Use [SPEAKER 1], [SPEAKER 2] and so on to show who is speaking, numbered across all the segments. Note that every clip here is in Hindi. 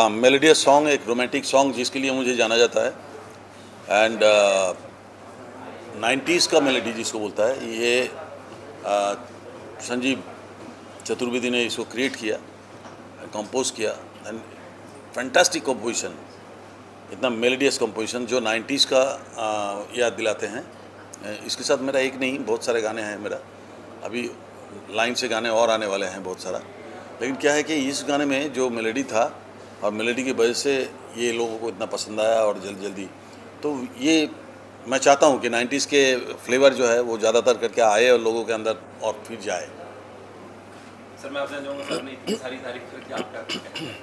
[SPEAKER 1] मेलोडियस सॉन्ग, एक रोमांटिक सॉन्ग जिसके लिए मुझे जाना जाता है। एंड 90s का मेलोडी जिसको बोलता है, ये संजीव चतुर्वेदी ने इसको क्रिएट किया, कंपोज किया। एंड फैंटास्टिक कंपोजिशन, इतना मेलोडियस कंपोजिशन जो 90s का याद दिलाते हैं। इसके साथ मेरा एक नहीं, बहुत सारे गाने हैं मेरा, अभी लाइन से गाने और आने वाले हैं बहुत सारा। लेकिन क्या है कि इस गाने में जो मेलोडी था और मेलोडी की वजह से ये लोगों को इतना पसंद आया और जल्दी तो ये मैं चाहता हूँ कि 90s के फ्लेवर जो है वो ज़्यादातर करके आए और लोगों के अंदर और फिर जाए।
[SPEAKER 2] सर मैं आपसे जानूँगा, सर ने इतनी सारी तारीफ करके आप क्या करते हैं?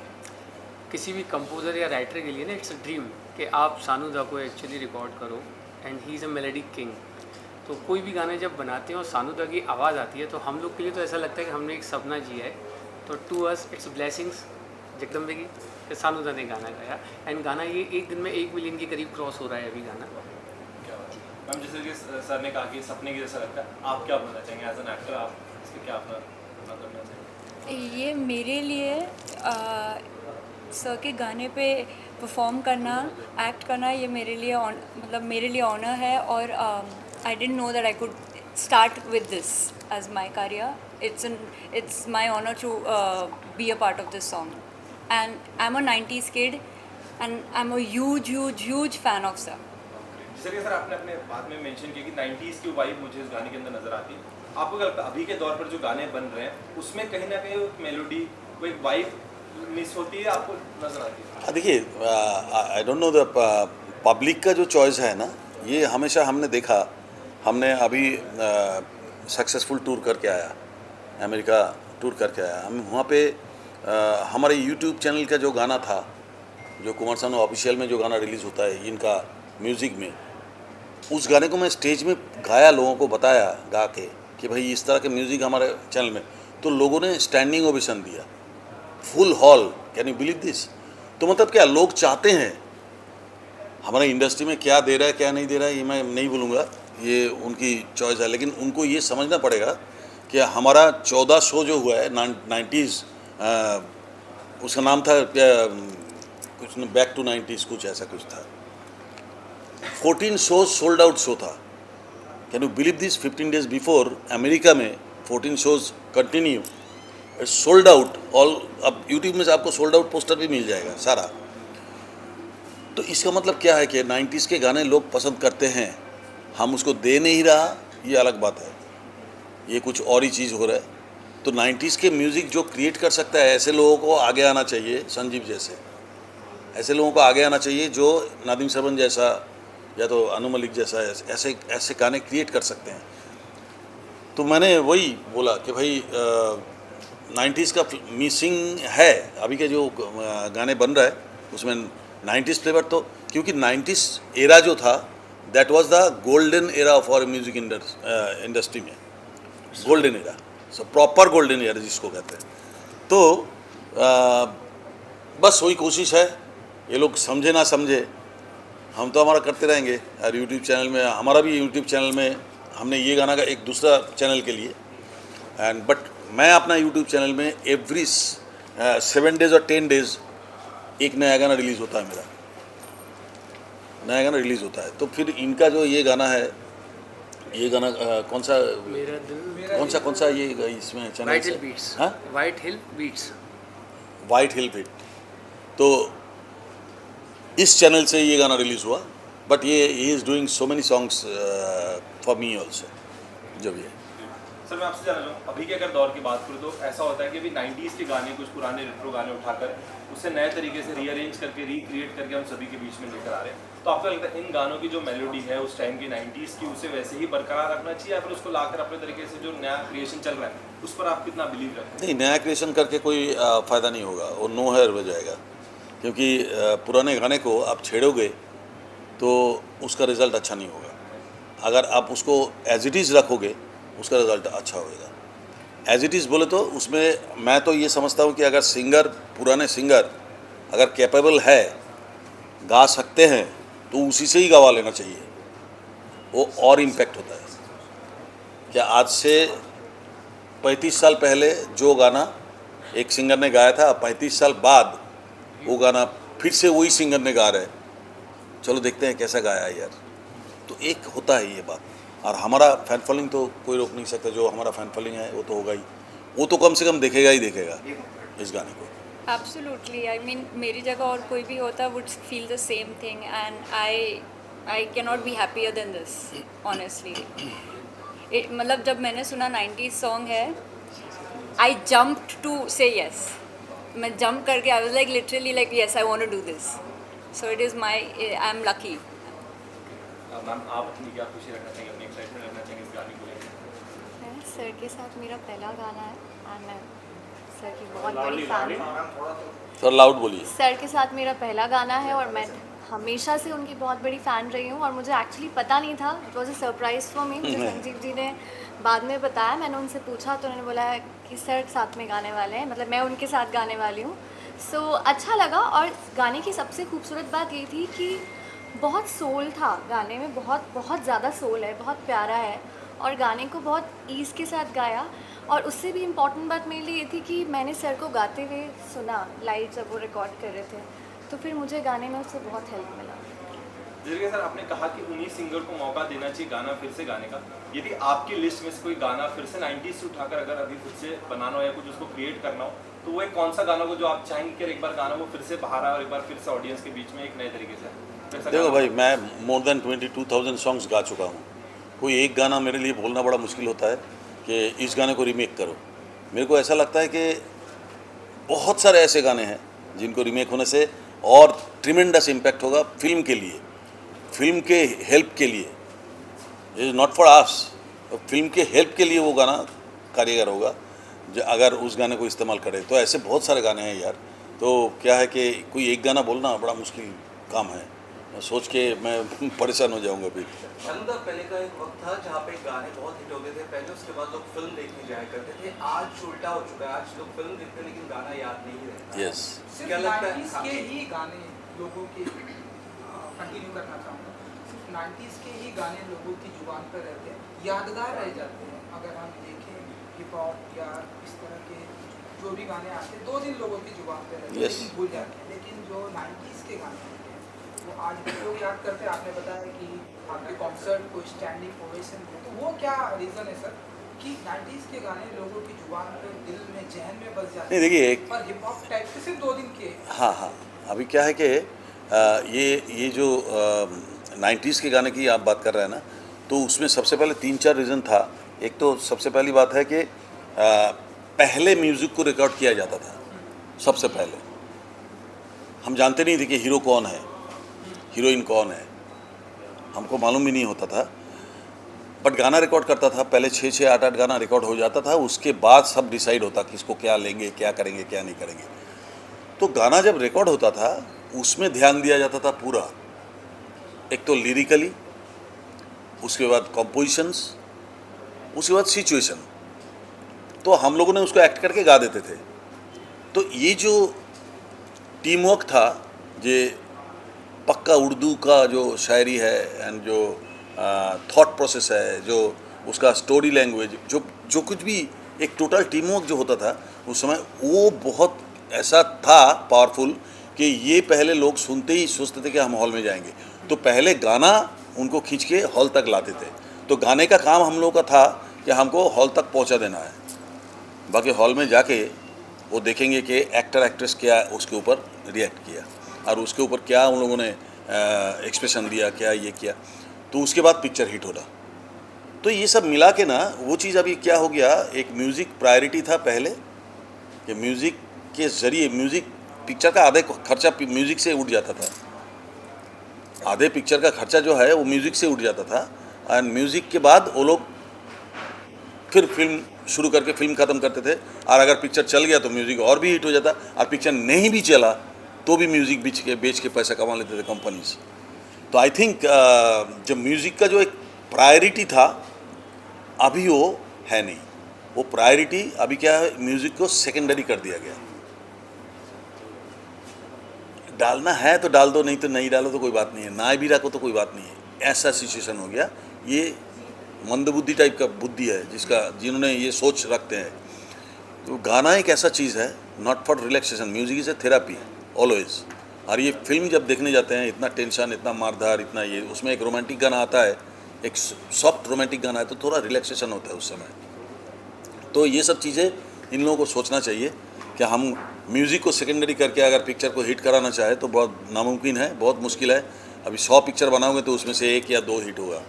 [SPEAKER 3] किसी भी कंपोज़र या राइटर के लिए ना इट्स अ ड्रीम कि आप सानू दा को एक्चुअली रिकॉर्ड करो, and he is a melodic king. तो कोई भी गाने जब बनाते हैं और सानू दा की आवाज़ आती है तो हम लोग के लिए तो ऐसा लगता है कि हमने एक सपना जिया है। तो to us it's blessings Jagdambe की कि सानू दा ने गाना गाया, एंड गाना ये एक दिन में 1 मिलियन के करीब क्रॉस हो रहा है अभी गाना।
[SPEAKER 2] क्या बात है मैम, जैसे कि सर ने कहा कि सपने की जैसा लगता है, आप क्या बनना चाहेंगे एज एन एक्टर? आप इसके क्या अपना करना चाहेंगे?
[SPEAKER 4] ये मेरे लिए सर के गाने पे परफॉर्म करना, एक्ट करना, ये मेरे लिए मतलब मेरे लिए ऑनर है। और I didn't know that I could start with this as my career. It's my honour to be a part of this song, and I am a 90s kid and I am a huge fan of sir.
[SPEAKER 2] जैसे कि सर आपने अपने बात में मेंशन किया कि 90s की वाइब मुझे इस गाने के अंदर नजर आती है। आपको क्या लगता है अभी के दौर पर जो गाने बन रहे हैं उसमें कहीं ना कहीं एक मेलोडी, वो एक वाइब मिस होती है, आपको नजर आती है?
[SPEAKER 1] देखिए, I don't know the public का जो चॉइस है ना, ये हमेशा हमने देखा। हमने अभी सक्सेसफुल टूर करके आया, अमेरिका टूर करके आया। हम वहाँ पे हमारे यूट्यूब चैनल का जो गाना था, जो कुमार सानू ऑफिशियल में जो गाना रिलीज़ होता है इनका म्यूज़िक में, उस गाने को मैं स्टेज में गाया, लोगों को बताया गा के कि भाई इस तरह के म्यूज़िक हमारे चैनल में, तो लोगों ने स्टैंडिंग ओवेशन दिया, full hall. Can you believe this? तो मतलब क्या लोग चाहते हैं, हमारे इंडस्ट्री में क्या दे रहा है क्या नहीं दे रहा है ये मैं नहीं बोलूँगा, ये उनकी चॉइस है। लेकिन उनको ये समझना पड़ेगा कि हमारा 14 शो जो हुआ है 90s, उसका नाम था क्या, कुछ बैक टू 90s कुछ ऐसा कुछ था। 14 शोज सोल्ड आउट शो था। Can you believe this? 15 days before America में 14 shows continue, sold out all. अब यूट्यूब में से आपको सोल्ड आउट पोस्टर भी मिल जाएगा सारा। तो इसका मतलब क्या है कि 90s के गाने लोग पसंद करते हैं, हम उसको दे नहीं रहा, ये अलग बात है, ये कुछ और ही चीज़ हो रहा है। तो 90s के म्यूज़िक जो क्रिएट कर सकता है, ऐसे लोगों को आगे आना चाहिए, संजीव जैसे ऐसे लोगों को आगे आना चाहिए जो नादिम सरवन जैसा या तो अनु मलिक जैसा ऐसे ऐसे गाने क्रिएट कर सकते हैं। तो मैंने वही बोला कि भाई 90s का मिसिंग है। अभी के जो गाने बन रहा है उसमें 90s फ्लेवर, तो क्योंकि 90s एरा जो था that was the golden era of our music industry में, golden era, so proper golden era जिसको कहते हैं। तो बस वही कोशिश है, ये लोग समझे ना समझे, हम तो हमारा करते रहेंगे। और यूट्यूब चैनल में, हमारा भी यूट्यूब चैनल में हमने ये गाना का एक दूसरा चैनल के लिए, एंड बट मैं अपना यूट्यूब चैनल में एवरी 7 डेज़ और 10 डेज़ एक नया गाना रिलीज़ होता है, मेरा नया गाना रिलीज़ होता है। तो फिर इनका जो ये गाना है, ये गाना कौन सा
[SPEAKER 3] मेरा दिल,
[SPEAKER 1] कौन सा ये इसमें चैनल
[SPEAKER 3] वाइट
[SPEAKER 1] से,
[SPEAKER 3] हिल बीट्स,
[SPEAKER 1] हाँ,
[SPEAKER 3] white hill beats,
[SPEAKER 1] white hill beat, तो इस चैनल से ये गाना रिलीज़ हुआ। बट ये he is doing so many songs for me also, जो भी है।
[SPEAKER 2] सर मैं आपसे जानना चाहूँ, अभी के अगर दौर की बात करूँ तो ऐसा होता है कि अभी 90s के गाने, कुछ पुराने रेट्रो गाने उठाकर उसे नए तरीके से रीअरेंज करके, रिक्रिएट करके हम सभी के बीच में लेकर आ रहे हैं। तो आपको लगता है इन गानों की जो मेलोडी है उस टाइम की 90s की, उसे वैसे ही बरकरार रखना चाहिए या फिर उसको लाकर अपने तरीके से जो नया क्रिएशन चल रहा है उस पर आप कितना बिलीव रखते हैं?
[SPEAKER 1] नहीं, नया क्रिएशन करके कोई फ़ायदा नहीं होगा, वो नो हेयर हो जाएगा। क्योंकि पुराने गाने को आप छेड़ोगे तो उसका रिज़ल्ट अच्छा नहीं होगा। अगर आप उसको एज इट इज़ रखोगे उसका रिज़ल्ट अच्छा होएगा। एज इट इज़ बोले तो उसमें मैं तो ये समझता हूँ कि अगर सिंगर, पुराने सिंगर अगर कैपेबल है, गा सकते हैं, तो उसी से ही गवा लेना चाहिए, वो और इम्पैक्ट होता है। क्या आज से 35 साल पहले जो गाना एक सिंगर ने गाया था, 35 साल बाद वो गाना फिर से वही सिंगर ने गा रहे हैं, चलो देखते हैं कैसा गाया है यार। तो एक होता है ये बात, और हमारा फैन फॉलोइंग तो कोई रोक नहीं सकता, जो हमारा फैन फॉलोइंग है वो तो होगा ही, वो तो कम से कम देखेगा ही देखेगा इस गाने को।
[SPEAKER 4] एब्सोल्युटली, आई मीन मेरी जगह और कोई भी होता would feel the same thing, and I can not be happier than this honestly. मतलब जब मैंने सुना 90s सॉन्ग है, I jumped to say yes, मैं जंप करके I was like literally like yes I want to do this, so it is my, I am lucky.
[SPEAKER 2] Ma'am आप अपनी क्या खुशी रखना चाहिए, अपनी एक्साइटमेंट रखना चाहिए इस गाने को लेकर?
[SPEAKER 5] सर के साथ मेरा पहला गाना है एंड मैं सर की बहुत बड़ी फ़ैन हूँ।
[SPEAKER 1] सर लाउड बोलिए।
[SPEAKER 5] सर के साथ मेरा पहला गाना है और मैं हमेशा से उनकी बहुत बड़ी फ़ैन रही हूँ और मुझे एक्चुअली पता नहीं था, it was a surprise for me. मुझे संजीव जी ने बाद में बताया, मैंने उनसे पूछा तो उन्होंने बोला कि सर साथ में गाने वाले हैं, मतलब मैं उनके साथ गाने वाली हूँ। सो अच्छा लगा, और गाने की सबसे खूबसूरत बात ये थी कि बहुत सोल था गाने में, बहुत बहुत ज़्यादा सोल है, बहुत प्यारा है, और गाने को बहुत ईज़ के साथ गाया। और उससे भी इम्पॉर्टेंट बात मेरे लिए ये थी कि मैंने सर को गाते हुए सुना लाइव जब वो रिकॉर्ड कर रहे थे, तो फिर मुझे गाने में उससे बहुत हेल्प मिला।
[SPEAKER 2] जैसे सर आपने कहा कि उन्हीं सिंगर को मौका देना चाहिए गाना फिर से गाने का, यदि आपकी लिस्ट में से कोई गाना फिर से 90s से उठाकर अगर अभी फिर से बनाना हो या कुछ उसको क्रिएट करना हो, तो वो एक कौन सा गाना हो जो आप चाहेंगे कि एक बार गाना वो फिर से बाहर आए और एक बार फिर से ऑडियंस के बीच में एक नए तरीके से?
[SPEAKER 1] देखो भाई, मैं मोर देन 22,000 सॉन्ग्स गा चुका हूँ, कोई एक गाना मेरे लिए बोलना बड़ा मुश्किल होता है कि इस गाने को रीमेक करो। मेरे को ऐसा लगता है कि बहुत सारे ऐसे गाने हैं जिनको रीमेक होने से और ट्रिमेंडस इम्पैक्ट होगा फिल्म के लिए, फिल्म के हेल्प के लिए, it is not for us, film के हेल्प के लिए वो गाना कारीगर होगा जो अगर उस गाने को इस्तेमाल करे। तो ऐसे बहुत सारे गाने हैं यार, तो क्या है कि कोई एक गाना बोलना बड़ा मुश्किल काम है, सोच के मैं परेशान हो जाऊंगा फिर।
[SPEAKER 6] शानदार, पहले का एक वक्त था जहाँ पे गाने बहुत हिट होते थे पहले, उसके बाद लोग फिल्म देखने जाया करते थे। आज उल्टा हो चुका है, आज लोग फिल्म देखते हैं लेकिन गाना याद नहीं रहता।
[SPEAKER 1] यस,
[SPEAKER 6] क्या लगता है?
[SPEAKER 7] 90s के ही गाने लोगों के कंटिन्यू करना चाहूँगा, सिर्फ 90s के ही गाने लोगों की जुबान पर रहते हैं, यादगार रह जाते हैं। अगर हम देखें हिप हॉप या इस तरह के जो भी गाने आते हैं 2 दिन लोगों की जुबान पर रहते हैं,
[SPEAKER 1] Yes.
[SPEAKER 7] लेकिन भूल जाते हैं। लेकिन जो 90s के गाने होते हैं वो आज भी लोग याद करते हैं। आपने बताया कि आपके कॉन्सर्ट को स्टैंडिंग ओवेशन मिले, तो वो क्या रीज़न है सर कि 90s के गाने लोगों की जुबान पे, दिल में, जहन में बस जाते
[SPEAKER 1] नहीं देखिए एक,
[SPEAKER 7] पर हिप हॉप टाइप के सिर्फ 2 दिन के।
[SPEAKER 1] हाँ हाँ, अभी क्या है कि ये जो 90s के गाने की आप बात कर रहे हैं ना, तो उसमें सबसे पहले 3-4 रीज़न था। एक तो सबसे पहली बात है कि पहले म्यूज़िक को रिकॉर्ड किया जाता था। सबसे पहले हम जानते नहीं थे कि हीरो कौन है, हीरोइन कौन है, हमको मालूम भी नहीं होता था, बट गाना रिकॉर्ड करता था पहले 6-6, 8-8 गाना रिकॉर्ड हो जाता था। उसके बाद सब डिसाइड होता कि इसको क्या लेंगे, क्या करेंगे, क्या नहीं करेंगे। तो गाना जब रिकॉर्ड होता था उसमें ध्यान दिया जाता था पूरा, एक तो लिरिकली, उसके बाद कॉम्पोजिशंस, उसके बाद सिचुएशन। तो हम लोगों ने उसको एक्ट करके गा देते थे। तो ये जो टीम वर्क था, ये पक्का उर्दू का जो शायरी है एंड जो थॉट प्रोसेस है, जो उसका स्टोरी लैंग्वेज, जो कुछ भी एक टोटल टीम वर्क जो होता था उस समय, वो बहुत ऐसा था पावरफुल कि ये पहले लोग सुनते ही सोचते थे कि हम हॉल में जाएंगे। तो पहले गाना उनको खींच के हॉल तक लाते थे। तो गाने का काम हम लोगों का था कि हमको हॉल तक पहुंचा देना है। बाकी हॉल में जाके वो देखेंगे कि एक्टर एक्ट्रेस क्या उसके ऊपर रिएक्ट किया और उसके ऊपर क्या उन लोगों ने एक्सप्रेशन दिया, क्या ये किया, तो उसके बाद पिक्चर हिट होना। तो ये सब मिला के ना वो चीज़ अभी क्या हो गया, एक म्यूज़िक प्रायोरिटी था पहले कि म्यूज़िक के ज़रिए, म्यूज़िक पिक्चर का आधे खर्चा म्यूज़िक से उठ जाता था, आधे पिक्चर का खर्चा जो है वो म्यूज़िक से उठ जाता था। एंड म्यूज़िक के बाद वो लोग फिर फिल्म शुरू करके फिल्म ख़त्म करते थे, और अगर पिक्चर चल गया तो म्यूज़िक और भी हिट हो जाता, और पिक्चर नहीं भी चला तो भी म्यूज़िक बेच के पैसा कमा लेते थे कंपनीज। तो आई थिंक जब म्यूज़िक का जो एक प्रायोरिटी था अभी वो है नहीं, वो प्रायोरिटी अभी क्या है, म्यूज़िक को सेकेंडरी कर दिया गया। डालना है तो डाल दो, नहीं तो नहीं डालो तो कोई बात नहीं है, ना भी रखो तो कोई बात नहीं है, ऐसा सिचुएशन हो गया। ये मंदबुद्धि टाइप का बुद्धि है जिन्होंने ये सोच रखते हैं। तो गाना एक ऐसा चीज़ है, not for relaxation, music is a therapy always. और ये फिल्म जब देखने जाते हैं, इतना टेंशन, इतना मारधार, इतना ये, उसमें एक रोमांटिक गाना आता है, एक सॉफ्ट रोमांटिक गाना है, तो थोड़ा रिलैक्सेशन होता है उस समय। तो ये सब चीज़ें इन लोगों को सोचना चाहिए कि हम म्यूज़िक को सेकेंडरी करके अगर पिक्चर को हिट कराना चाहे तो बहुत नामुमकिन है, बहुत मुश्किल है। अभी 100 पिक्चर बनाओगे तो उसमें से 1 या 2 हिट होगा।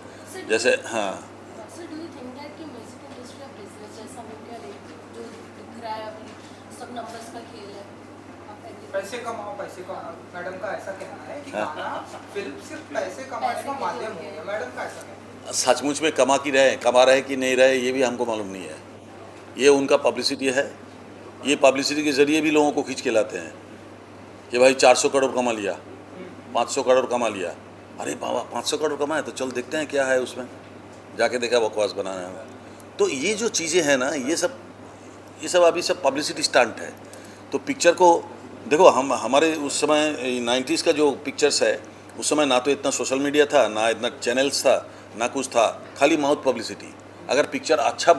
[SPEAKER 1] जैसे हाँ,
[SPEAKER 8] So do you think that कि म्यूजिक इंडस्ट्री अब बिजनेस जैसा हो गया है, जो दिख रहा है अभी सब नंबर्स का खेल है? आप agree
[SPEAKER 7] पैसे कमाओ पैसे कमाओ, मैडम का ऐसा कहना है कि
[SPEAKER 1] हाँ।
[SPEAKER 7] गाना फिल्म सिर्फ पैसे कमाने का माध्यम हो गया, मैडम का ऐसा कहना है।
[SPEAKER 1] सचमुच में कमा रहे कि नहीं रहे ये भी हमको मालूम नहीं है। ये उनका पब्लिसिटी है, ये पब्लिसिटी के ज़रिए भी लोगों को खींच के लाते हैं कि भाई 400 करोड़ कमा लिया, 500 करोड़ कमा लिया। अरे बाबा 500 करोड़ कमाए तो चल देखते हैं क्या है उसमें, जाके देखा बकवास बनाना है। तो ये जो चीज़ें हैं ना, ये सब अभी सब पब्लिसिटी स्टंट है। तो पिक्चर को देखो, हमारे उस समय 90s का जो पिक्चर्स है, उस समय ना तो इतना सोशल मीडिया था, ना इतना चैनल्स था, ना कुछ था, खाली माउथ पब्लिसिटी। अगर पिक्चर अच्छा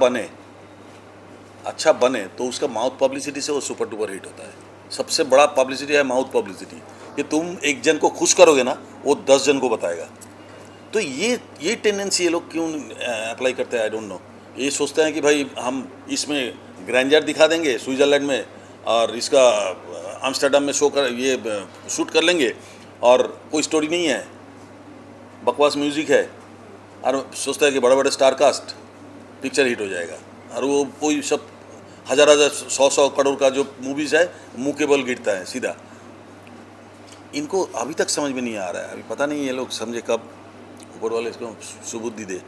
[SPEAKER 1] बने तो उसका माउथ पब्लिसिटी से वो सुपर डुपर हिट होता है। सबसे बड़ा पब्लिसिटी है माउथ पब्लिसिटी, कि तुम एक जन को खुश करोगे ना, वो 10 जन को बताएगा। तो ये टेंडेंसी ये लोग क्यों अप्लाई करते हैं, आई डोंट नो। ये सोचते हैं कि भाई हम इसमें ग्रैंडर दिखा देंगे स्विट्ज़रलैंड में, और इसका आम्स्टरडम में शूट कर लेंगे, और कोई स्टोरी नहीं है, बकवास म्यूज़िक है, और सोचता है कि बड़े बड़े स्टार कास्ट, पिक्चर हिट हो जाएगा। और वो कोई सब 1000 100 करोड़ का जो मूवीज़ है, मुँह के बल गिरता है सीधा। इनको अभी तक समझ में नहीं आ रहा है। अभी पता नहीं ये लोग समझे कब ऊपर वाले इसको सुबुद्धि दे।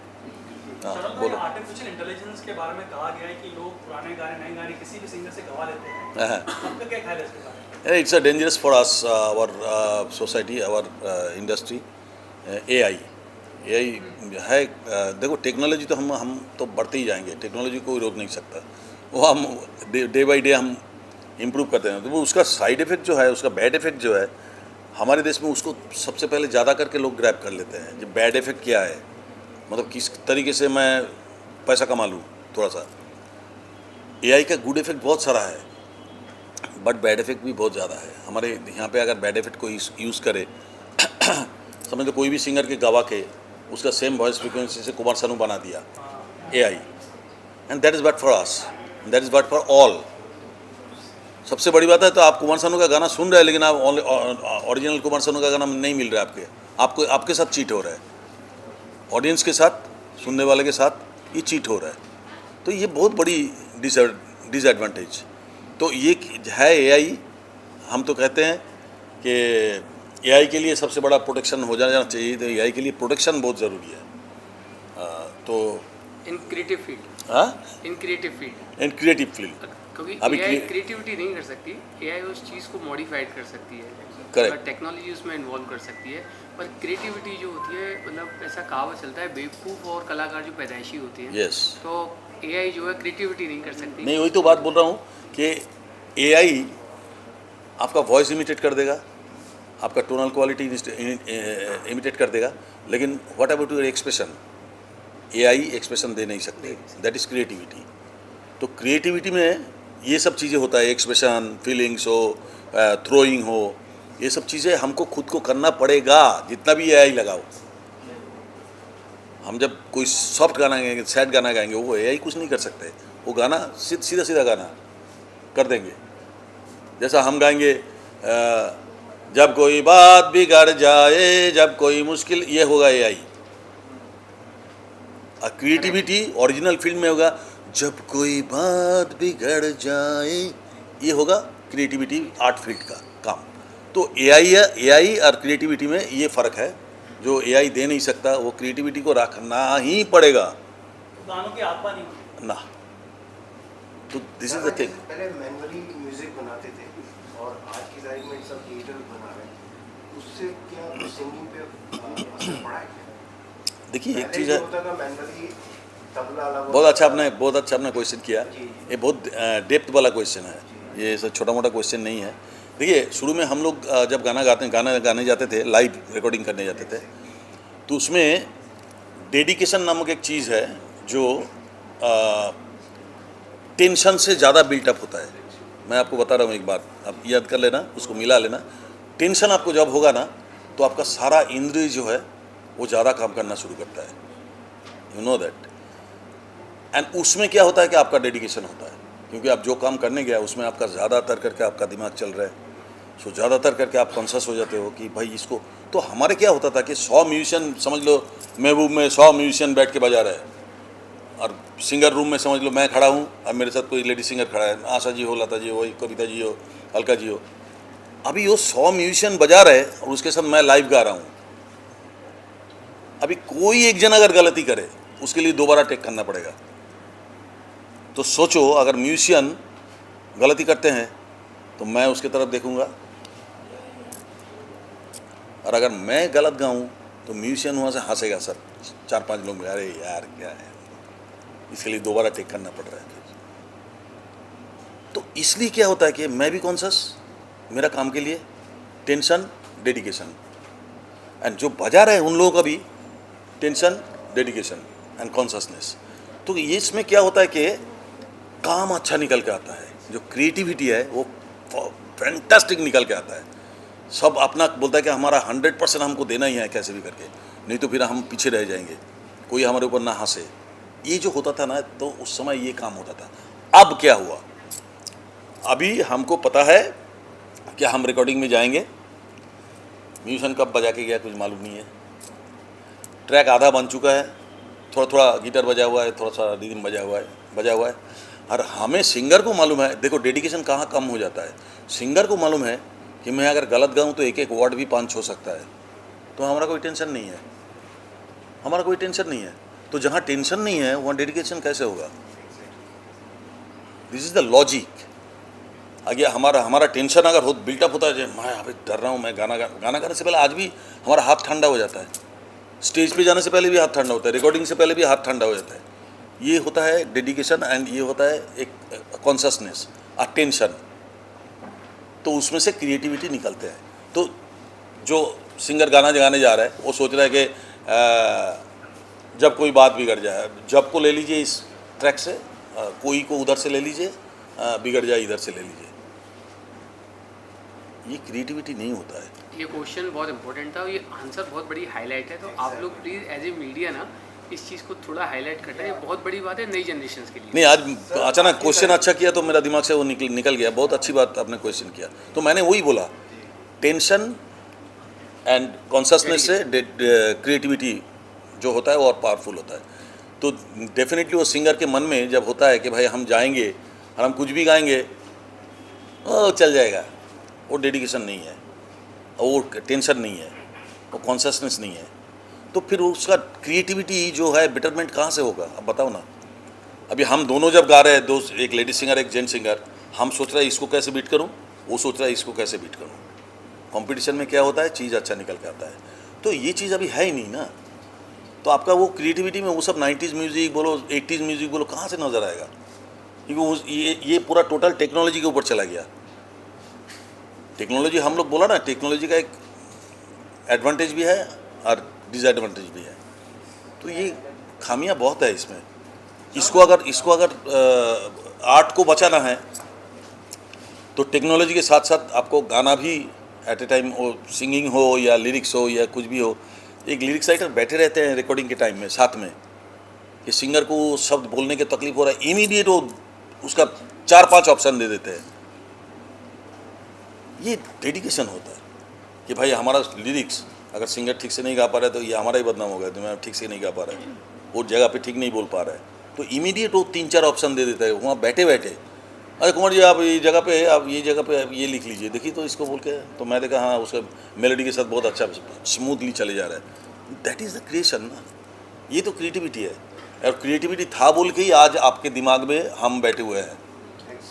[SPEAKER 1] हाँ बोलो।
[SPEAKER 9] आर्टिफिशियल इंटेलिजेंस के बारे में कहा गया है कि लोग पुराने गाने नए गाने किसी भी सिंगर से गवा लेते हैं।
[SPEAKER 1] हाँ,
[SPEAKER 9] आपका क्या ख्याल है इसके बारे में?
[SPEAKER 1] It's a dangerous for us, our society, our industry. AI है, देखो टेक्नोलॉजी तो हम तो बढ़ते ही जाएंगे, टेक्नोलॉजी कोई रोक नहीं सकता। वो हम डे बाई डे हम इम्प्रूव करते हैं। तो वो उसका साइड इफ़ेक्ट जो है, उसका बैड इफ़ेक्ट जो है हमारे देश में, उसको सबसे पहले ज़्यादा करके लोग ग्रैब कर लेते हैं। जो बैड इफ़ेक्ट क्या है, मतलब किस तरीके से मैं पैसा कमा लूँ थोड़ा सा। AI का गुड इफ़ेक्ट बहुत सारा है, बट बैड इफ़ेक्ट भी बहुत ज़्यादा है। हमारे यहाँ पे अगर बैड इफ़ेक्ट को यूज़ करे, समझ लो कोई भी सिंगर के गवा के उसका सेम वॉइस फ्रिक्वेंसी से कुमार सानू बना दिया AI, and that is bad for us, that is bad for all. सबसे बड़ी बात है, तो आप कुमार सानू का गाना सुन रहे हैं, लेकिन आप ओरिजिनल कुमार सानू का गाना नहीं मिल रहा है आपके साथ चीट हो रहा है, ऑडियंस के साथ, सुनने वाले के साथ ये चीट हो रहा है। तो ये बहुत बड़ी डिसएडवांटेज। तो ये है AI। हम तो कहते हैं कि AI के लिए सबसे बड़ा प्रोटेक्शन हो जाना चाहिए। तो AI के लिए प्रोटेक्शन बहुत ज़रूरी है। तो
[SPEAKER 3] इन क्रिएटिव फील्ड,
[SPEAKER 1] हाँ,
[SPEAKER 3] in creative field,
[SPEAKER 1] in creative field,
[SPEAKER 3] क्योंकि
[SPEAKER 1] अभी
[SPEAKER 3] AI क्रिएटिविटी नहीं कर सकती। AI उस चीज़ को मॉडिफाइड कर सकती है,
[SPEAKER 1] Correct.
[SPEAKER 3] टेक्नोलॉजी उसमें इन्वॉल्व कर सकती है, पर क्रिएटिविटी जो होती है, मतलब ऐसा कहावत चलता है, बेवकूफ़ और कलाकार जो पैदाइशी होती है।
[SPEAKER 1] यस।
[SPEAKER 3] तो AI जो है क्रिएटिविटी नहीं कर सकती।
[SPEAKER 1] नहीं, वही तो बात बोल रहा हूँ कि AI आपका वॉइस इमिटेट कर देगा, आपका टोनल क्वालिटी इमिटेट कर देगा, लेकिन what about your expression? AI expression दे नहीं सकते। That is creativity. तो क्रिएटिविटी में ये सब चीज़ें होता है, एक्सप्रेशन, फीलिंग्स हो, थ्रोइंग हो, ये सब चीज़ें हमको खुद को करना पड़ेगा, जितना भी AI लगाओ। हम जब कोई सॉफ्ट गाना गाएंगे, सैड गाना गाएंगे, वो AI कुछ नहीं कर सकते। वो गाना सीधा गाना कर देंगे। जैसा हम गाएंगे, जब कोई बात बिगड़ जाए, जब कोई मुश्किल, ये होगा AI। और क्रिएटिविटी ओरिजिनल फिल्म में होगा, जब कोई बात बिगड़ जाए, ये होगा क्रिएटिविटी, आर्ट फील्ड का काम। तो AI और क्रिएटिविटी में ये फ़र्क है, जो AI दे नहीं सकता, वो क्रिएटिविटी को रखना ही पड़ेगा
[SPEAKER 9] गानों की आत्मा नहीं होती।
[SPEAKER 1] ना। तो दिस इज द थिंग।
[SPEAKER 10] पहले मैनुअली म्यूजिक बनाते थे और आज की तारीख में सब डिजिटल बना रहे हैं, उससे क्या सिंगिंग पे असर पड़ा है?
[SPEAKER 1] देखिए एक
[SPEAKER 10] पहले
[SPEAKER 1] चीज़
[SPEAKER 10] जो
[SPEAKER 1] है,
[SPEAKER 10] होता था मैनुअली तबला अलग
[SPEAKER 1] बहुत अच्छा आपने क्वेश्चन किया।
[SPEAKER 10] जी।
[SPEAKER 1] ये बहुत डेप्थ वाला क्वेश्चन है, ये सब छोटा मोटा क्वेश्चन नहीं है। देखिए शुरू में हम लोग जब गाना गाने जाते थे, लाइव रिकॉर्डिंग करने जाते थे, तो उसमें डेडिकेशन नामक एक चीज़ है जो टेंशन से ज़्यादा बिल्टअप होता है। मैं आपको बता रहा हूँ एक बात, आप याद कर लेना, उसको मिला लेना। टेंशन आपको जब होगा ना तो आपका सारा इंद्रिय जो है वो ज़्यादा काम करना शुरू करता है, यू नो दैट। एंड उसमें क्या होता है कि आपका डेडिकेशन होता है, क्योंकि आप जो काम करने गया उसमें आपका ज़्यादातर करके आपका दिमाग चल रहा है, सो ज़्यादातर करके आप कॉन्शियस हो जाते हो कि भाई इसको। तो हमारे क्या होता था कि 100 म्यूजिशियन समझ लो, महबूब में 100 म्यूजिशियन बैठ के बजा रहे हैं, और सिंगर रूम में समझ लो मैं खड़ा हूँ और मेरे साथ कोई लेडी सिंगर खड़ा है, आशा जी हो, लता जी हो, कविता जी हो, अलका जी हो। अभी वो 100 म्यूजिशियन बजा रहे हैं और उसके साथ मैं लाइव गा रहा हूँ। अभी कोई एक जन अगर गलती करे उसके लिए दोबारा टेक करना पड़ेगा। तो सोचो, अगर म्यूजिशियन गलती करते हैं तो मैं उसकी तरफ देखूंगा, और अगर मैं गलत गाऊं तो म्यूजिशियन वहाँ से हंसेगा, सर 4-5 लोग, अरे यार क्या है, इसके लिए दोबारा टेक करना पड़ रहा है। तो इसलिए क्या होता है कि मैं भी कॉन्शियस, मेरा काम के लिए टेंशन, डेडिकेशन, एंड जो बजा रहे हैं उन लोगों का भी टेंशन, डेडिकेशन एंड कॉन्शियसनेस। तो ये इसमें क्या होता है कि काम अच्छा निकल के आता है, जो क्रिएटिविटी है वो फैंटास्टिक निकल के आता है। सब अपना बोलता है कि हमारा 100% हमको देना ही है कैसे भी करके, नहीं तो फिर हम पीछे रह जाएंगे, कोई हमारे ऊपर ना हंसे। ये जो होता था ना, तो उस समय ये काम होता था। अब क्या हुआ, अभी हमको पता है कि हम रिकॉर्डिंग में जाएंगे, म्यूजिशियन कब बजा के गया कुछ मालूम नहीं है, ट्रैक आधा बन चुका है, थोड़ा थोड़ा गिटार बजा हुआ है, थोड़ा सा रिदम बजा हुआ है, और हमें सिंगर को मालूम है। देखो डेडिकेशन कहाँ कम हो जाता है, सिंगर को मालूम है कि मैं अगर गलत गाऊँ तो एक वर्ड भी 5 हो सकता है, तो हमारा कोई टेंशन नहीं है, हमारा कोई टेंशन नहीं है। तो जहाँ टेंशन नहीं है वहाँ डेडिकेशन कैसे होगा? This is the logic. आगे हमारा टेंशन अगर हो बिल्टअप होता है, मैं अभी डर रहा हूँ, मैं गाना गाने से पहले आज भी हमारा हाथ ठंडा हो जाता है, स्टेज पे जाने से पहले भी हाथ ठंडा होता है, रिकॉर्डिंग से पहले भी हाथ ठंडा हो जाता है। ये होता है डेडिकेशन, एंड ये होता है एक कॉन्शियसनेस, अटेंशन। तो उसमें से क्रिएटिविटी निकलते हैं। तो जो सिंगर गाना गाने जा रहा है वो सोच रहा है कि जब कोई बात बिगड़ जाए, जब को ले लीजिए इस ट्रैक से, कोई को उधर से ले लीजिए, बिगड़ जाए इधर से ले लीजिए। ये क्रिएटिविटी नहीं होता है।
[SPEAKER 3] ये क्वेश्चन बहुत इंपॉर्टेंट था और ये आंसर बहुत बड़ी हाईलाइट है। तो आप लोग प्लीज़ एज ए मीडिया ना इस चीज़ को थोड़ा हाईलाइट करना है, ये बहुत बड़ी बात है नई जनरेशन के लिए।
[SPEAKER 1] नहीं, आज अचानक क्वेश्चन अच्छा किया तो मेरा दिमाग से वो निकल गया। बहुत अच्छी बात आपने क्वेश्चन किया, तो मैंने वही बोला, टेंशन एंड कॉन्शियसनेस से क्रिएटिविटी जो होता है वो और पावरफुल होता है। तो डेफिनेटली वो सिंगर के मन में जब होता है कि भाई हम जाएंगे और हम कुछ भी गाएंगे, वो चल जाएगा, वो डेडिकेशन नहीं है, वो टेंशन नहीं है, वो कॉन्शियसनेस नहीं है, तो फिर उसका क्रिएटिविटी जो है बेटरमेंट कहाँ से होगा? अब बताओ ना। अभी हम दोनों जब गा रहे हैं, दो, एक लेडी सिंगर एक जेंट सिंगर, हम सोच रहे हैं इसको कैसे बीट करूँ, वो सोच रहा है इसको कैसे बीट करूँ। कंपटीशन में क्या होता है, चीज़ अच्छा निकल के आता है। तो ये चीज़ अभी है ही नहीं ना, तो आपका वो क्रिएटिविटी में वो सब 90s म्यूज़िक बोलो, 80s म्यूज़िक बोलो, कहाँ से नज़र आएगा? क्योंकि ये पूरा टोटल टेक्नोलॉजी के ऊपर चला गया। टेक्नोलॉजी, हम लोग बोला ना, टेक्नोलॉजी का एक एडवांटेज भी है और डिसएडवांटेज भी है। तो ये खामियां बहुत है इसमें। इसको अगर आर्ट को बचाना है तो टेक्नोलॉजी के साथ साथ आपको गाना भी एट ए टाइम, वो सिंगिंग हो या लिरिक्स हो या कुछ भी हो, एक लिरिक्स राइटर बैठे रहते हैं रिकॉर्डिंग के टाइम में साथ में, कि सिंगर को शब्द बोलने की तकलीफ हो रहा है, इमीडिएट वो उसका 4-5 ऑप्शन दे देते हैं। ये डेडिकेशन होता है कि भाई हमारा लिरिक्स अगर सिंगर ठीक से नहीं गा पा रहा है तो ये हमारा ही बदनाम होगा, तो मैं ठीक से नहीं गा पा रहा है, वो जगह पे ठीक नहीं बोल पा रहा है, तो इमीडिएट वो 3-4 ऑप्शन दे देता है वहाँ बैठे बैठे। अरे कुमार जी आप ये जगह पे ये लिख लीजिए, देखिए तो इसको बोल के, तो मैं देखा हाँ उसका मेलोडी के साथ बहुत अच्छा स्मूथली चले जा रहा है। दैट इज़ द क्रिएशन ना, ये तो क्रिएटिविटी है। और क्रिएटिविटी था बोल के ही आज आपके दिमाग में हम बैठे हुए हैं।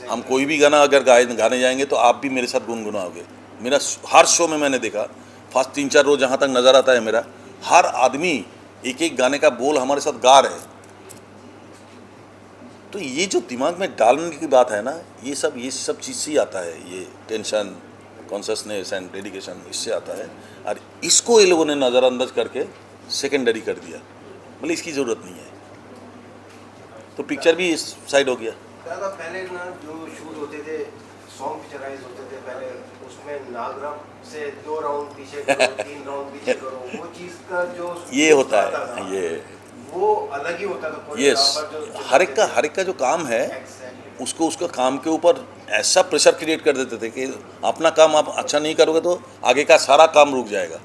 [SPEAKER 1] हम कोई भी गाना अगर गाने जाएंगे तो आप भी मेरे साथ गुनगुनाओगे। मेरा हर शो में मैंने देखा, फर्स्ट 3-4 रोज जहाँ तक नज़र आता है मेरा, हर आदमी एक एक गाने का बोल हमारे साथ गा रहे हैं। तो ये जो दिमाग में डालने की बात है ना, ये सब चीज़ से आता है, ये टेंशन, कॉन्शियसनेस एंड डेडिकेशन, इससे आता है। और इसको ये लोगों ने नज़रअंदाज करके सेकेंडरी कर दिया, मतलब इसकी ज़रूरत नहीं है, तो पिक्चर भी इस साइड हो गया।
[SPEAKER 10] दादा पहले ना जो शूज होते थे सॉन्ग पिक्चराइज होते थे पहले, उसमें नागराम से 2 राउंड पीछे करो, 3 राउंड पीछे करो, वो चीज़ का जो
[SPEAKER 1] ये होता
[SPEAKER 10] आता था,
[SPEAKER 1] है, ये
[SPEAKER 10] वो अलग ही होता था
[SPEAKER 1] यस,
[SPEAKER 10] कोरियोग्राफर जो
[SPEAKER 1] हर एक का जो काम है
[SPEAKER 10] Exactly.
[SPEAKER 1] उसको उसका काम के ऊपर ऐसा प्रेशर क्रिएट कर देते थे कि अपना काम आप अच्छा नहीं करोगे तो आगे का सारा काम रुक जाएगा।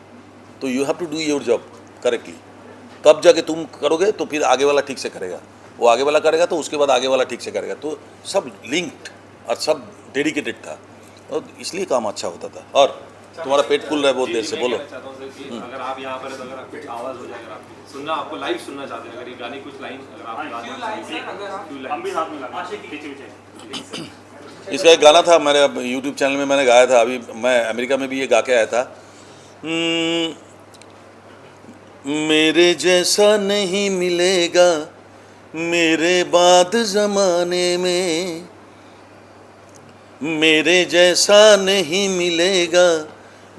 [SPEAKER 1] तो you have to do your job correctly, तब जाके तुम करोगे तो फिर आगे वाला ठीक से करेगा, वो आगे वाला करेगा तो उसके बाद आगे वाला ठीक से करेगा। तो सब लिंक्ड और सब डेडिकेटेड था और इसलिए काम अच्छा होता था। और तुम्हारा पेट खुल रहा है बहुत देर से, बोलो।
[SPEAKER 2] मैं चाहता हूं सर कि अगर आप यहाँ पर हैं तो अगर आपकी आवाज़ हो जाए, अगर आप सुनना, आपको लाइव सुनना चाहते हैं, अगर ये गाने कुछ लाइन अगर आप गा
[SPEAKER 7] क्यों
[SPEAKER 2] दें,
[SPEAKER 7] लाइन सर, अगर आप
[SPEAKER 2] few lines।
[SPEAKER 9] हम भी साथ में लगा आशिक पीछे पीछे।
[SPEAKER 1] इसका एक गाना था मेरे यूट्यूब चैनल में, मैंने गाया था, अभी मैं अमेरिका में भी ये गा के आया था। मेरे जैसा नहीं मिलेगा मेरे बाद ज़माने में, मेरे जैसा नहीं मिलेगा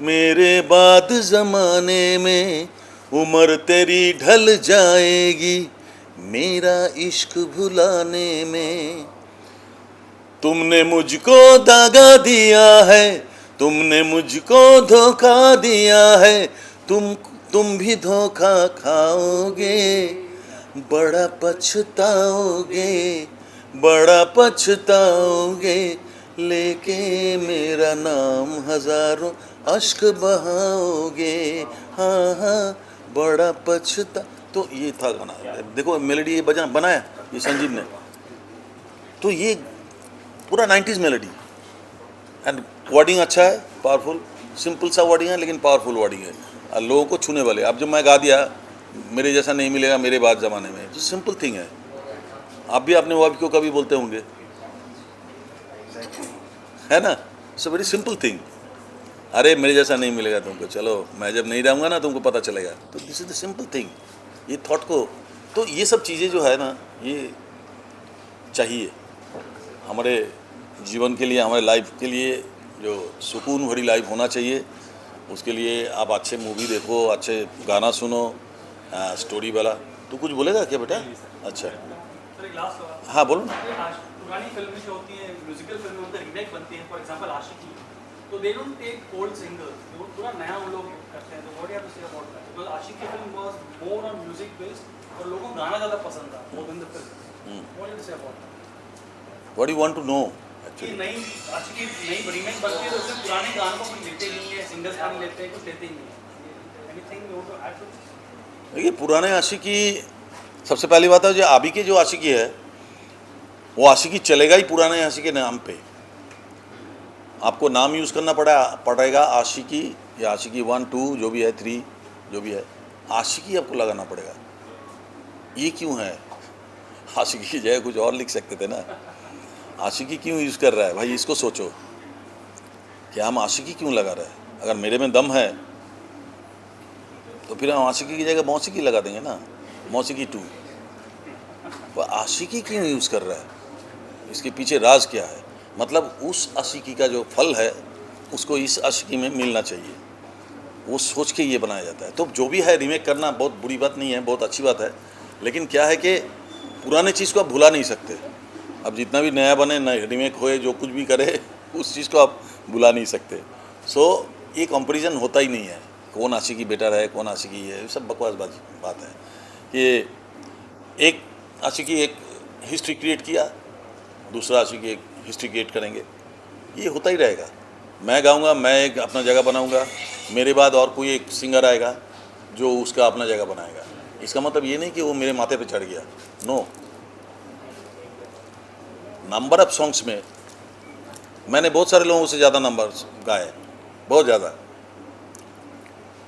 [SPEAKER 1] मेरे बाद ज़माने में, उम्र तेरी ढल जाएगी मेरा इश्क भुलाने में। तुमने मुझको दागा दिया है, तुमने मुझको धोखा दिया है, तुम भी धोखा खाओगे, बड़ा पछताओगे, बड़ा पछताओगे, लेके मेरा नाम हजारों अश्क बहाओगे, हाँ हाँ बड़ा पछता। तो ये था गाना, देखो मेलोडी ये बनाया ये संजीव ने, तो ये पूरा 90s मेलोडी एंड वर्डिंग अच्छा है, पावरफुल, सिंपल सा वर्डिंग है लेकिन पावरफुल वर्डिंग है और लोगों को छूने वाले। अब जब मैं गा दिया मेरे जैसा नहीं मिलेगा मेरे बाद ज़माने में, तो सिंपल थिंग है। आप भी अपने वाइफ को कभी बोलते होंगे, है ना, it's a very simple thing. अरे मेरे जैसा नहीं मिलेगा तुमको, चलो मैं जब नहीं रहूँगा ना तुमको पता चलेगा। तो this is the simple thing, ये थॉट को, तो ये सब चीज़ें जो है ना ये चाहिए हमारे जीवन के लिए, हमारे लाइफ के लिए, जो सुकून भरी लाइफ होना चाहिए। उसके लिए आप अच्छे मूवी देखो, अच्छे गाना सुनो, स्टोरी वाला। तो कुछ बोलेगा क्या बेटा? अच्छा
[SPEAKER 9] सर एक लास्ट सवाल।
[SPEAKER 1] हाँ बोलो ना।
[SPEAKER 9] पुरानी फिल्में जो होती हैं, म्यूजिकल फिल्में उनका रीमेक बनती हैं, फॉर एग्जांपल आशिकी, तो they don't take old singers, वो पूरा नया उन लोग करते हैं। तो what do you have to say about that? Because Aashiqui film was more on music based और लोगों को गाना ज़्यादा पसंद था more than the film. What do you say about that?
[SPEAKER 1] What you want to know
[SPEAKER 9] कि
[SPEAKER 1] एक्चुअली?
[SPEAKER 9] नई आशिकी नई रीमेक बनती है तो उसमें पुराने गानों को कोई लेते नहीं है, सिंगर्स गाने लेते हैं, कुछ लेते ही नहीं है। Anything you want to add to this?
[SPEAKER 1] देखिए पुराने आशिकी, सबसे पहली बात है जो अभी की जो आशिकी है वो आशिकी चलेगा ही पुराने आशिकी के नाम पे। आपको नाम यूज़ करना पड़ेगा आशिकी या आशिकी 1 2 जो भी है 3 जो भी है, आशिकी आपको लगाना पड़ेगा। ये क्यों है? आशिकी की जगह कुछ और लिख सकते थे ना। आशिकी क्यों यूज़ कर रहा है भाई, इसको सोचो कि हम आशिकी क्यों लगा रहे हैं। अगर मेरे में दम है तो फिर हम आशिकी की जगह मौसीकी लगा देंगे ना, मौसीकी 2। वो आशिकी क्यों यूज़ कर रहा है, इसके पीछे राज क्या है? मतलब उस आशिकी का जो फल है उसको इस आशिकी में मिलना चाहिए, वो सोच के ये बनाया जाता है। तो जो भी है रीमेक करना बहुत बुरी बात नहीं है, बहुत अच्छी बात है। लेकिन क्या है कि पुराने चीज़ को आप भुला नहीं सकते। अब जितना भी नया बने, नए रीमेक होए, जो कुछ भी करे, उस चीज़ को आप भुला नहीं सकते। सो ये कंपैरिजन होता ही नहीं है, कौन आशिकी बेटर है, कौन आशिकी है, सब बकवास बात है। कि एक आशिकी एक हिस्ट्री क्रिएट किया, दूसरा आशिकी एक हिस्ट्री क्रिएट करेंगे, ये होता ही रहेगा। मैं गाऊंगा, मैं एक अपना जगह बनाऊंगा, मेरे बाद और कोई एक सिंगर आएगा जो उसका अपना जगह बनाएगा। इसका मतलब ये नहीं कि वो मेरे माथे पे चढ़ गया, नो। नंबर ऑफ सॉन्ग्स में मैंने बहुत सारे लोगों से ज़्यादा नंबर गाए, बहुत ज़्यादा।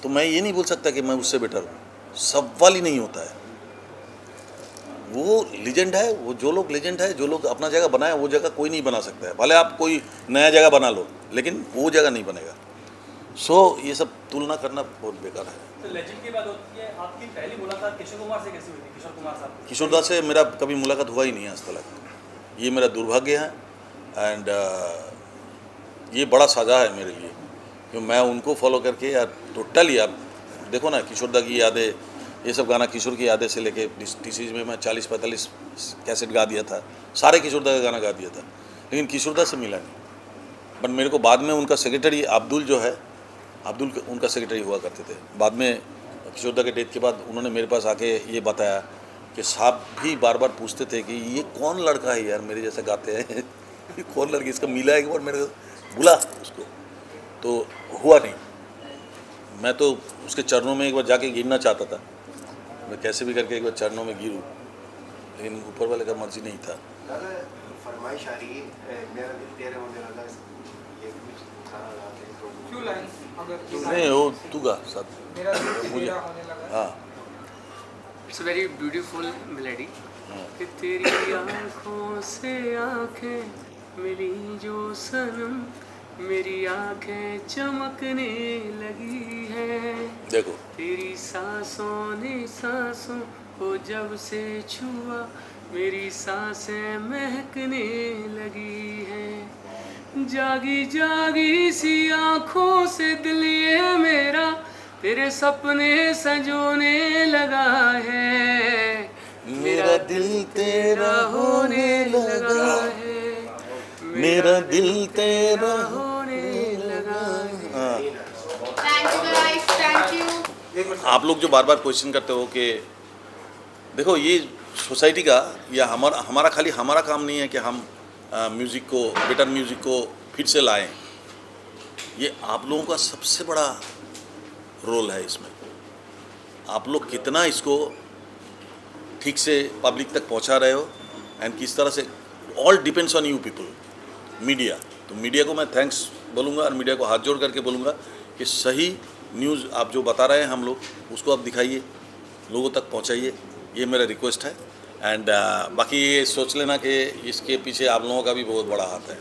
[SPEAKER 1] तो मैं ये नहीं बोल सकता कि मैं उससे बेटर हूँ, सवाल ही नहीं होता है। वो लीजेंड है, वो जो लोग लीजेंड है, जो लोग अपना जगह बनाए, वो जगह कोई नहीं बना सकता है। भले आप कोई नया जगह बना लो, लेकिन वो जगह नहीं बनेगा। सो ये सब तुलना करना बहुत बेकार है।
[SPEAKER 9] तो लेजेंड की बात होती है, आपकी पहली मुलाकात किशोर कुमार से कैसे हुई थी? किशोर कुमार साहब,
[SPEAKER 1] किशोर दा से मेरा कभी मुलाकात हुआ ही नहीं है आज तक। ये मेरा दुर्भाग्य है एंड ये बड़ा सजा है मेरे लिए, क्योंकि मैं उनको फॉलो करके यार टोटली, आप देखो ना किशोर दा की यादें, ये सब गाना किशोर की यादें से लेके टीसीज में मैं 40-45 कैसेट गा दिया था, सारे किशोर दा का गाना गा दिया था, लेकिन किशोर दा से मिला नहीं। बट मेरे को बाद में उनका सेक्रेटरी अब्दुल जो है, अब्दुल उनका सेक्रेटरी हुआ करते थे। बाद में किशोरदा के डेथ के बाद उन्होंने मेरे पास आके ये बताया कि साहब भी बार बार पूछते थे कि ये कौन लड़का है यार मेरे जैसा गाते हैं ये कौन लड़की, इसका मिला एक बार मेरे को बुला उसको, तो हुआ नहीं। मैं तो उसके चरणों में एक बार जाके गिरना चाहता था, मैं कैसे भी करके एक बार चरणों में गिरूँ, लेकिन ऊपर वाले का मर्जी नहीं था।
[SPEAKER 10] दादा फरमाइश आ रही है, मेरा दिल तेरे होने लगा, ये कुछ गाना गाते हैं तो
[SPEAKER 7] फ्यू लाइंस अगर
[SPEAKER 1] नहीं वो तू गा साथ
[SPEAKER 7] मेरा दिल
[SPEAKER 1] मुझे,
[SPEAKER 7] तेरा होने लगा।
[SPEAKER 1] हाँ
[SPEAKER 3] इट्स वेरी ब्यूटीफुल मेलेडी कि तेरी आँखों से आँखें मिली जो सनम, मेरी आँखें चमकने लगी है,
[SPEAKER 1] देखो
[SPEAKER 3] तेरी सांसों ने सांसों को जब से छुआ, मेरी सांसें महकने लगी हैं, जागी जागी सी आँखों से दिल ये मेरा तेरे सपने सजोने लगा है,
[SPEAKER 1] मेरा दिल तेरा होने लगा
[SPEAKER 3] है,
[SPEAKER 1] मेरा दिल तेरा
[SPEAKER 3] होने लगा है।
[SPEAKER 8] Thank you guys, thank you.
[SPEAKER 1] आप लोग जो बार बार क्वेश्चन करते हो कि देखो ये सोसाइटी का या हमारा खाली हमारा काम नहीं है कि हम म्यूज़िक को, बेटर म्यूज़िक को फिर से लाएं, ये आप लोगों का सबसे बड़ा रोल है इसमें। आप लोग कितना इसको ठीक से पब्लिक तक पहुंचा रहे हो एंड किस तरह से, all depends on you people, media. तो मीडिया को मैं थैंक्स बोलूँगा और मीडिया को हाथ जोड़ करके बोलूँगा कि सही न्यूज़ आप जो बता रहे हैं हम लोग उसको आप दिखाइए, लोगों तक पहुंचाइए, ये मेरा रिक्वेस्ट है। एंड बाकी ये सोच लेना कि इसके पीछे आप लोगों का भी बहुत बड़ा हाथ है।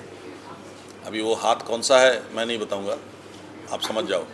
[SPEAKER 1] अभी वो हाथ कौन सा है मैं नहीं बताऊंगा, आप समझ जाओ।